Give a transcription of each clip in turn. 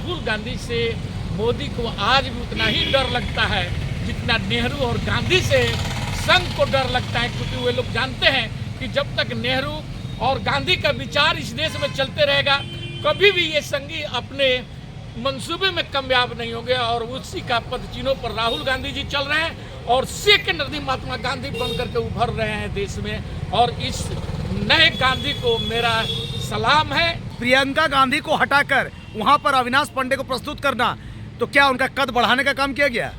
राहुल गांधी से मोदी को आज भी उतना ही डर लगता है जितना नेहरू और गांधी से संघ को डर लगता है, क्योंकि वे लोग जानते हैं कि जब तक नेहरू और गांधी का विचार इस देश में चलते रहेगा कभी भी ये संघी अपने मंसूबे में कामयाब नहीं होंगे। और उसी का पदचिन्हों पर राहुल गांधी जी चल रहे हैं और सेकंड महात्मा गांधी बन करके उभर रहे हैं देश में। और इस नए गांधी को मेरा सलाम है। प्रियंका गांधी को हटाकर वहां पर अविनाश पांडे को प्रस्तुत करना, तो क्या उनका कद बढ़ाने का काम किया गया?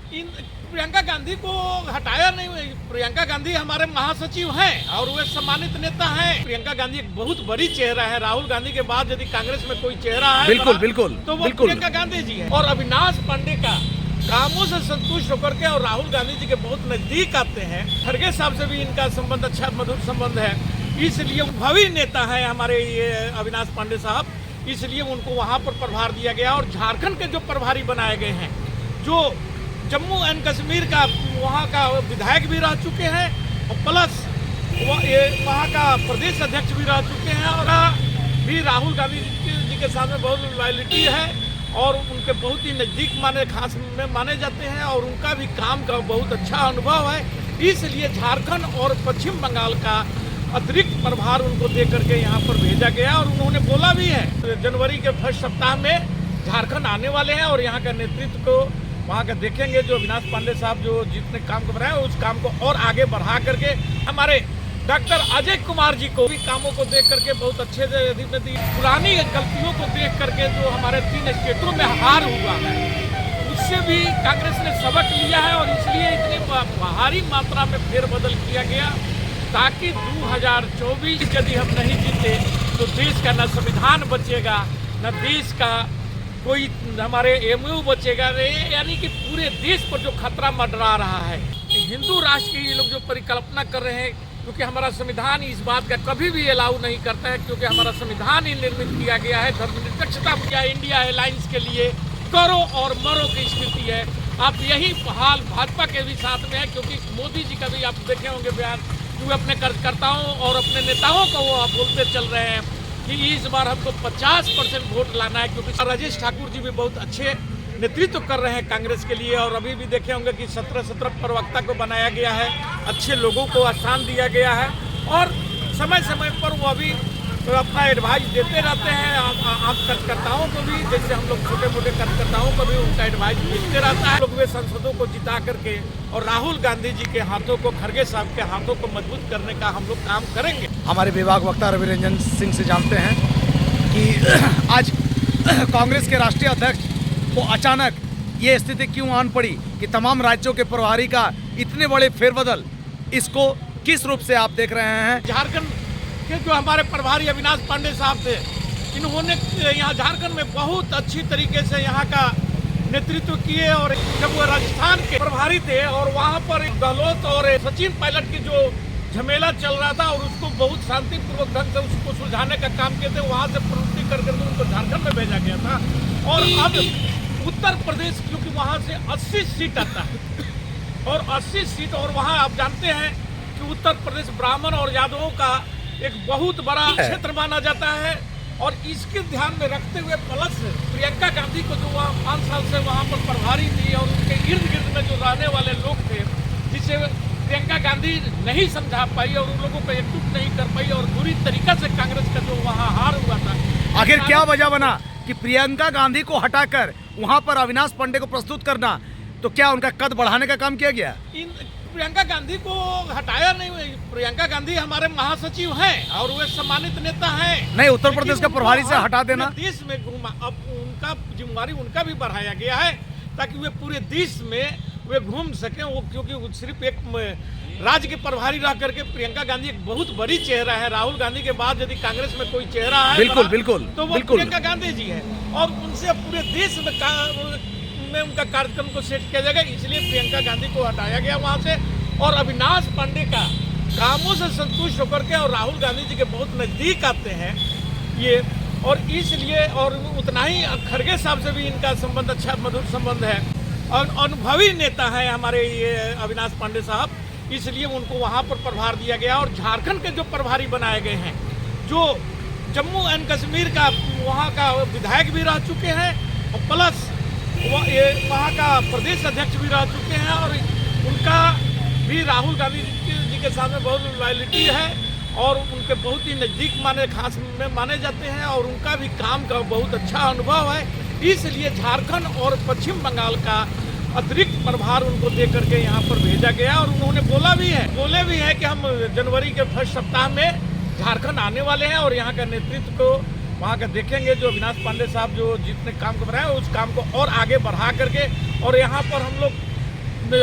प्रियंका गांधी को हटाया नहीं। प्रियंका गांधी हमारे महासचिव हैं और वे सम्मानित नेता हैं। प्रियंका गांधी एक बहुत बड़ी चेहरा है। राहुल गांधी के बाद यदि कांग्रेस में कोई चेहरा है बिल्कुल तो वो प्रियंका गांधी जी है। और अविनाश पांडे का कामों से संतुष्ट होकर के और राहुल गांधी जी के बहुत नजदीक आते हैं। खड़गे साहब से भी इनका संबंध अच्छा मधुर संबंध है, इसलिए भावी नेता है हमारे ये अविनाश पांडे साहब, इसलिए उनको वहाँ पर प्रभार दिया गया। और झारखंड के जो प्रभारी बनाए गए हैं, जो जम्मू एंड कश्मीर का वहाँ का विधायक भी रह चुके हैं और प्लस वहाँ का प्रदेश अध्यक्ष भी रह चुके हैं, और भी राहुल गांधी जी के सामने बहुत लॉयल्टी है और उनके बहुत ही नज़दीक खास में माने जाते हैं और उनका भी काम का बहुत अच्छा अनुभव है। इसलिए झारखंड और पश्चिम बंगाल का अतिरिक्त प्रभार उनको दे करके यहाँ पर भेजा गया। और उन्होंने बोला भी है जनवरी के फर्स्ट सप्ताह में झारखंड आने वाले हैं और यहाँ का नेतृत्व को वहाँ का देखेंगे। जो अविनाश पांडे साहब जो जितने काम को बनाए उस काम को और आगे बढ़ा करके हमारे डॉक्टर अजय कुमार जी को भी कामों को देख करके बहुत अच्छे से पुरानी गलतियों को देख करके जो हमारे 3 स्टेटों में हार हुआ है उससे भी कांग्रेस ने सबक लिया है और इसलिए इतनी भारी मात्रा में फेरबदल किया गया ताकि 2024 यदि हम नहीं जीते तो देश का न संविधान बचेगा न देश का कोई हमारे एमयू बचेगा, यानी कि पूरे देश पर जो खतरा मंडरा रहा है। हिंदू राष्ट्र की ये लोग जो परिकल्पना कर रहे हैं, क्योंकि हमारा संविधान इस बात का कभी भी अलाउ नहीं करता है, क्योंकि हमारा संविधान ही निर्मित किया गया है धर्मनिरपेक्षता किया इंडिया अलायंस के लिए करो और मरो की स्थिति है। आप यही हाल भाजपा के भी साथ में है, क्योंकि मोदी जी का भी आप देखे होंगे बयान कि वे अपने कार्यकर्ताओं और अपने नेताओं को वो बोलते चल रहे हैं कि इस बार हमको 50% वोट लाना है, क्योंकि राजेश ठाकुर जी भी बहुत अच्छे नेतृत्व कर रहे हैं कांग्रेस के लिए। और अभी भी देखे होंगे कि 17 प्रवक्ता को बनाया गया है, अच्छे लोगों को स्थान दिया गया है और समय समय पर वो अभी अपना एडवाइस देते रहते हैं। आम कार्यकर्ताओं को भी, जैसे हम लोग छोटे मोटे कार्यकर्ताओं को भी उनका एडवाइस देते रहता है। लोग वे सांसदों को जिता करके और राहुल गांधी जी के हाथों को, खड़गे साहब के हाथों को मजबूत करने का हम लोग काम करेंगे। हमारे विभाग वक्ता रवि रंजन सिंह से जानते हैं कि आज कांग्रेस के राष्ट्रीय अध्यक्ष को अचानक ये स्थिति क्यों आन पड़ी कि तमाम राज्यों के प्रभारी का इतने बड़े फेरबदल, इसको किस रूप से आप देख रहे हैं? झारखंड के जो हमारे प्रभारी अविनाश पांडे साहब थे, इन्होंने यहाँ झारखंड में बहुत अच्छी तरीके से यहाँ का नेतृत्व किए। और जब वो राजस्थान के प्रभारी थे और वहाँ पर गहलोत और सचिन पायलट की जो झमेला चल रहा था और उसको बहुत शांतिपूर्वक ढंग से उसको सुलझाने का काम किए थे, वहाँ से प्रवृत्ति करके उनको झारखंड में भेजा गया था। और अब उत्तर प्रदेश, क्योंकि वहाँ से 80 सीट आता है और 80 सीट, और वहाँ आप जानते हैं कि उत्तर प्रदेश ब्राह्मण और यादवों का एक बहुत बड़ा क्षेत्र माना जाता है। और इसके ध्यान में रखते हुए प्लस प्रियंका गांधी को जो वहाँ 5 साल से वहाँ पर प्रभारी थी और उनके इर्द गिर्द में जो रहने वाले लोग थे, जिसे प्रियंका गांधी नहीं समझा पाई और उन लोगों को एकजुट नहीं कर पाई और बुरी तरीके से कांग्रेस का जो वहाँ हार हुआ था। आखिर क्या वजह बना कि प्रियंका गांधी को हटाकर वहां पर अविनाश पांडे को प्रस्तुत करना, तो क्या उनका कद बढ़ाने का काम किया गया? प्रियंका गांधी को हटाया नहीं। प्रियंका गांधी हमारे महासचिव हैं और वे सम्मानित नेता हैं। नहीं, उत्तर प्रदेश का प्रभारी से हटा देना, देश में घूमा, अब उनका जिम्मेवारी उनका भी बढ़ाया गया है ताकि वे पूरे देश में वे घूम सकें। वो क्योंकि सिर्फ एक राज्य के प्रभारी रह करके प्रियंका गांधी एक बहुत बड़ी चेहरा है। राहुल गांधी के बाद यदि कांग्रेस में कोई चेहरा है बिल्कुल तो वो प्रियंका गांधी जी है और उनसे पूरे देश में उनका कार्यक्रम को सेट किया जाएगा। इसलिए प्रियंका गांधी को हटाया गया वहाँ से और अविनाश पांडे का कामों से संतुष्ट होकर के और राहुल गांधी जी के बहुत नजदीक आते हैं ये, और इसलिए और उतना ही खड़गे साहब से भी इनका संबंध अच्छा मधुर संबंध है और अनुभवी नेता है हमारे ये अविनाश पांडे साहब, इसलिए उनको वहाँ पर प्रभार दिया गया। और झारखंड के जो प्रभारी बनाए गए हैं, जो जम्मू एंड कश्मीर का वहाँ का विधायक भी रह चुके हैं और प्लस ये वहाँ का प्रदेश अध्यक्ष भी रह चुके हैं और उनका भी राहुल गांधी जी के सामने बहुत लॉयल्टी है और उनके बहुत ही नज़दीक खास में माने जाते हैं और उनका भी काम का बहुत अच्छा अनुभव है। इसलिए झारखंड और पश्चिम बंगाल का अतिरिक्त प्रभार उनको दे करके यहाँ पर भेजा गया और उन्होंने बोले भी है कि हम जनवरी के फर्स्ट सप्ताह में झारखंड आने वाले हैं और यहाँ का नेतृत्व को वहाँ का देखेंगे। जो अविनाश पांडे साहब जो जितने काम को बनाए उस काम को और आगे बढ़ा करके और यहाँ पर हम लोग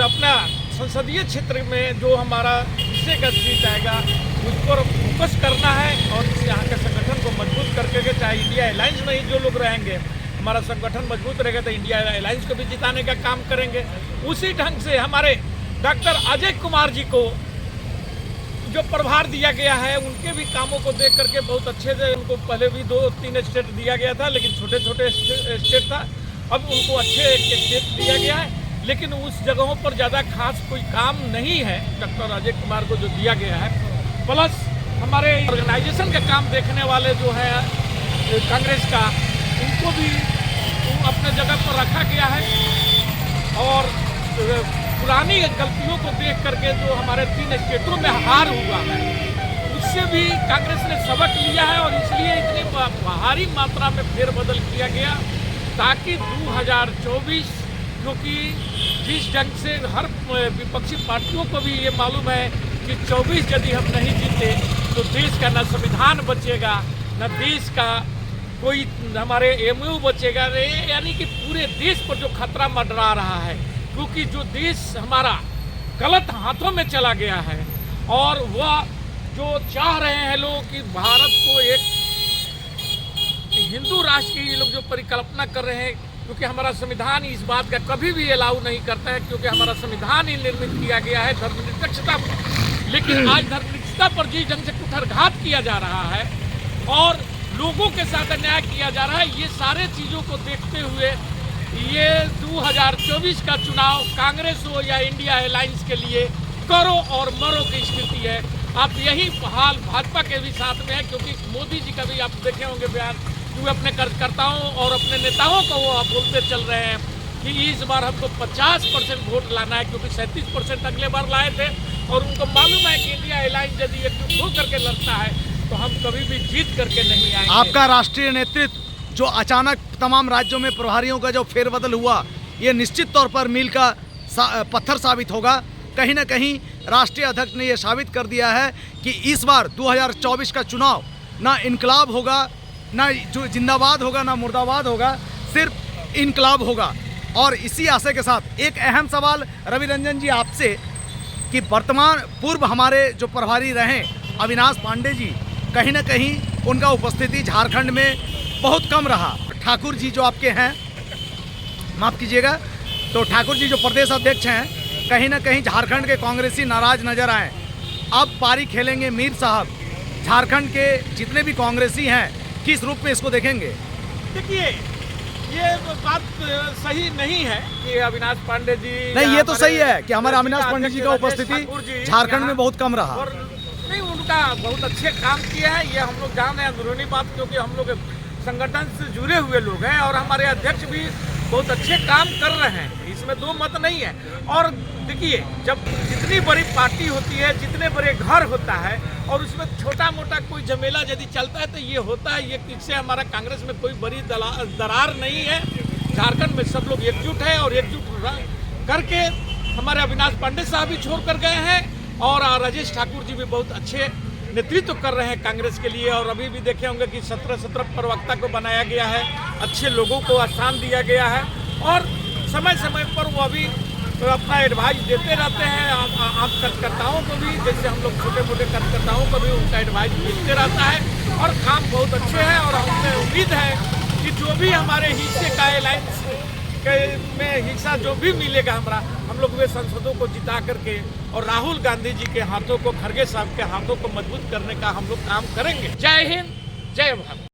अपना संसदीय क्षेत्र में जो हमारा हिस्से का सीट आएगा उस पर फोकस करना है और यहाँ के संगठन को मजबूत करके, चाहे इंडिया अलायंस में ही जो लोग रहेंगे, हमारा संगठन मजबूत रहेगा तो इंडिया अलायंस को भी जिताने का काम करेंगे। उसी ढंग से हमारे डॉक्टर अजय कुमार जी को जो प्रभार दिया गया है उनके भी कामों को देख करके बहुत अच्छे से, उनको पहले भी 2-3 स्टेट दिया गया था लेकिन छोटे छोटे स्टेट था, अब उनको अच्छे स्टेट दिया गया है लेकिन उस जगहों पर ज़्यादा खास कोई काम नहीं है डॉक्टर अजय कुमार को जो दिया गया है। प्लस हमारे ऑर्गेनाइजेशन का काम देखने वाले जो है कांग्रेस का, उनको भी अपने जगह पर रखा गया है और पुरानी गलतियों को देख करके जो हमारे 3 स्टेटों में हार हुआ है उससे भी कांग्रेस ने सबक लिया है और इसलिए इतनी भारी मात्रा में फेरबदल किया गया ताकि 2024 क्योंकि जिस ढंग से हर विपक्षी पार्टियों को भी ये मालूम है कि 24 यदि हम नहीं जीते तो देश का न संविधान बचेगा न देश का कोई हमारे एमयू बचेगा, यानी कि पूरे देश पर जो खतरा मंडरा रहा है क्योंकि जो देश हमारा गलत हाथों में चला गया है और वह जो चाह रहे हैं लोग कि भारत को एक हिंदू राष्ट्र की ये लोग जो परिकल्पना कर रहे हैं क्योंकि हमारा संविधान इस बात का कभी भी अलाउ नहीं करता है क्योंकि हमारा संविधान ही निर्मित किया गया है धर्मनिरपेक्षता पर। लेकिन आज धर्मनिरपेक्षता पर जिस ढंग से कुठारघात किया जा रहा है और लोगों के साथ अन्याय किया जा रहा है, ये सारे चीज़ों को देखते हुए ये 2024 का चुनाव कांग्रेस हो या इंडिया अलायंस के लिए करो और मरो की स्थिति है। आप यही हाल भाजपा के भी साथ में है क्योंकि मोदी जी का भी आप देखे होंगे बयान कि वे अपने कार्यकर्ताओं और अपने नेताओं को वो बोलते चल रहे हैं कि इस बार हमको 50% वोट लाना है क्योंकि 37% अगले बार लाए थे और उनको मालूम है कि इंडिया अलायंस यदि एकजुट हो करके लड़ता है तो हम कभी भी जीत करके नहीं आएंगे। आपका राष्ट्रीय नेतृत्व जो अचानक तमाम राज्यों में प्रभारियों का जो फेरबदल हुआ ये निश्चित तौर पर मील का पत्थर साबित होगा। कहीं ना कहीं राष्ट्रीय अध्यक्ष ने यह साबित कर दिया है कि इस बार 2024 का चुनाव ना इनकलाब होगा, ना जो जिंदाबाद होगा, ना मुर्दाबाद होगा, सिर्फ इनकलाब होगा। और इसी आशय के साथ एक अहम सवाल रवि रंजन जी आपसे कि पूर्व हमारे जो प्रभारी रहे अविनाश पांडे जी, कहीं ना कहीं उनका उपस्थिति झारखंड में बहुत कम रहा। ठाकुर जी जो आपके हैं, माफ़ कीजिएगा, तो ठाकुर जी जो प्रदेश अध्यक्ष हैं, कहीं ना कहीं झारखंड के कांग्रेसी नाराज नजर आए। अब पारी खेलेंगे मीर साहब, झारखंड के जितने भी कांग्रेसी हैं किस रूप में इसको देखेंगे? देखिए ये बात सही नहीं है कि अविनाश पांडे जी नहीं, ये तो सही है कि हमारे अविनाश पांडे जी का उपस्थिति झारखंड में बहुत कम रहा और नहीं, उनका बहुत अच्छे काम किए हैं, ये हम लोग जान रहे हैं अंदरूनी बात क्योंकि हम लोग संगठन से जुड़े हुए लोग हैं और हमारे अध्यक्ष भी बहुत अच्छे काम कर रहे हैं, इसमें दो मत नहीं है। और देखिए जब जितनी बड़ी पार्टी होती है, जितने बड़े घर होता है और उसमें छोटा मोटा कोई झमेला यदि चलता है तो ये होता है, ये इससे हमारा कांग्रेस में कोई बड़ी दरार नहीं है। झारखंड में सब लोग एकजुट है और एकजुट करके हमारे अविनाश पांडे साहब भी छोड़ कर गए हैं और राजेश ठाकुर जी भी बहुत अच्छे नेतृत्व कर रहे हैं कांग्रेस के लिए। और अभी भी देखे होंगे कि 17 प्रवक्ता को बनाया गया है, अच्छे लोगों को स्थान दिया गया है और समय समय पर वो अभी अपना एडवाइस देते रहते हैं आप कार्यकर्ताओं को भी, जैसे हम लोग छोटे मोटे कार्यकर्ताओं को भी उनका एडवाइस मिलते रहता है और काम बहुत अच्छे हैं। और हमें उम्मीद है कि जो भी हमारे हिस्से का अलायंस में हिस्सा जो भी मिलेगा हम लोग वे सांसदों को जिता करके और राहुल गांधी जी के हाथों को, खड़गे साहब के हाथों को मजबूत करने का हम लोग काम करेंगे। जय हिंद, जय भारत।